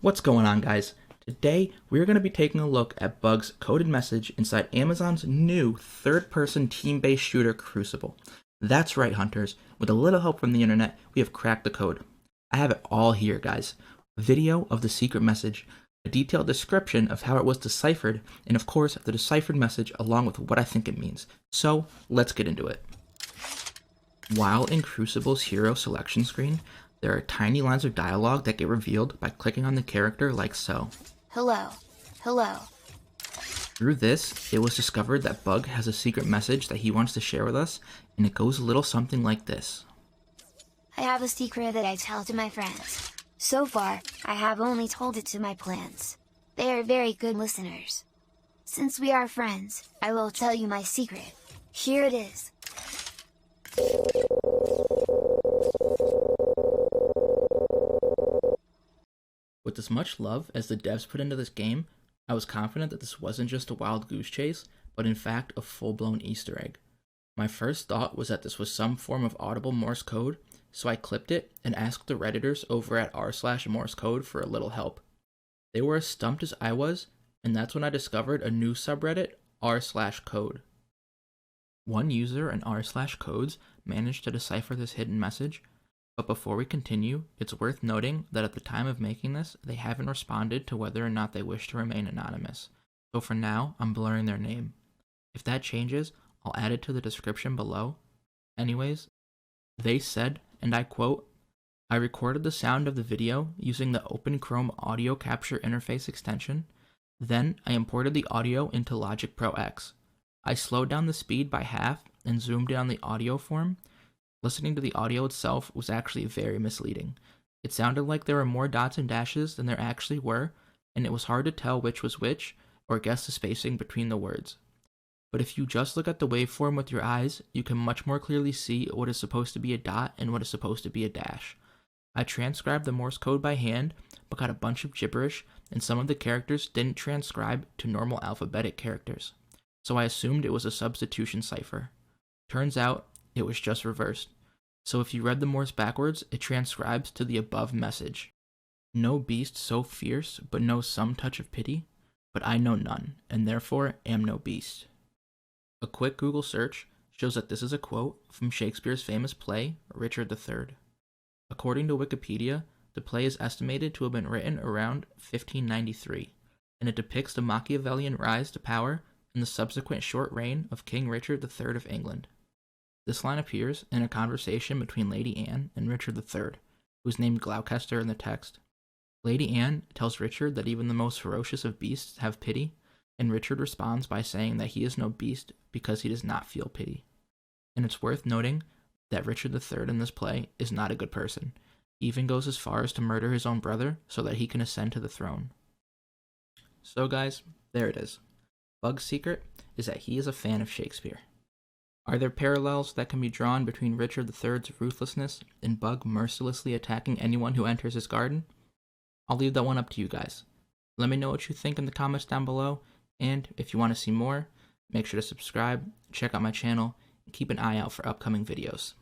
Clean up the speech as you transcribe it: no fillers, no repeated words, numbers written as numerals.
What's going on, guys? Today we're going to be taking a look at Bugg's coded message inside Amazon's new third-person team-based shooter Crucible. That's right, hunters. With a little help from the internet, we have cracked the code. I have it all here, guys. A video of the secret message, a detailed description of how it was deciphered, and of course the deciphered message along with what I think it means. So let's get into it. While in Crucible's hero selection screen, there are tiny lines of dialogue that get revealed by clicking on the character like so. Hello. Hello. Through this, it was discovered that Bugg has a secret message that he wants to share with us, and it goes a little something like this. I have a secret that I tell to my friends. So far, I have only told it to my plants. They are very good listeners. Since we are friends, I will tell you my secret. Here it is. With as much love as the devs put into this game, I was confident that this wasn't just a wild goose chase, but in fact a full-blown Easter egg. My first thought was that this was some form of audible Morse code, so I clipped it and asked the Redditors over at r/Morse code for a little help. They were as stumped as I was, and that's when I discovered a new subreddit, r/code. One user in r/codes managed to decipher this hidden message, but before we continue, it's worth noting that at the time of making this, they haven't responded to whether or not they wish to remain anonymous, so for now, I'm blurring their name. If that changes, I'll add it to the description below. Anyways, they said, and I quote, "I recorded the sound of the video using the Open Chrome audio capture interface extension. Then I imported the audio into Logic Pro X. I slowed down the speed by half and zoomed in on the audio form. Listening to the audio itself was actually very misleading. It sounded like there were more dots and dashes than there actually were, and it was hard to tell which was which or guess the spacing between the words. But if you just look at the waveform with your eyes, you can much more clearly see what is supposed to be a dot and what is supposed to be a dash. I transcribed the Morse code by hand, but got a bunch of gibberish, and some of the characters didn't transcribe to normal alphabetic characters. So I assumed it was a substitution cipher. Turns out, it was just reversed. So if you read the Morse backwards, it transcribes to the above message. No beast so fierce, but knows some touch of pity, but I know none, and therefore am no beast." A quick Google search shows that this is a quote from Shakespeare's famous play, Richard III. According to Wikipedia, the play is estimated to have been written around 1593, and it depicts the Machiavellian rise to power and the subsequent short reign of King Richard III of England. This line appears in a conversation between Lady Anne and Richard III, who is named Gloucester in the text. Lady Anne tells Richard that even the most ferocious of beasts have pity, and Richard responds by saying that he is no beast because he does not feel pity. And it's worth noting that Richard III in this play is not a good person. He even goes as far as to murder his own brother so that he can ascend to the throne. So guys, there it is. Bugg's secret is that he is a fan of Shakespeare. Are there parallels that can be drawn between Richard III's ruthlessness and Bugg mercilessly attacking anyone who enters his garden? I'll leave that one up to you guys. Let me know what you think in the comments down below, and if you want to see more, make sure to subscribe, check out my channel, and keep an eye out for upcoming videos.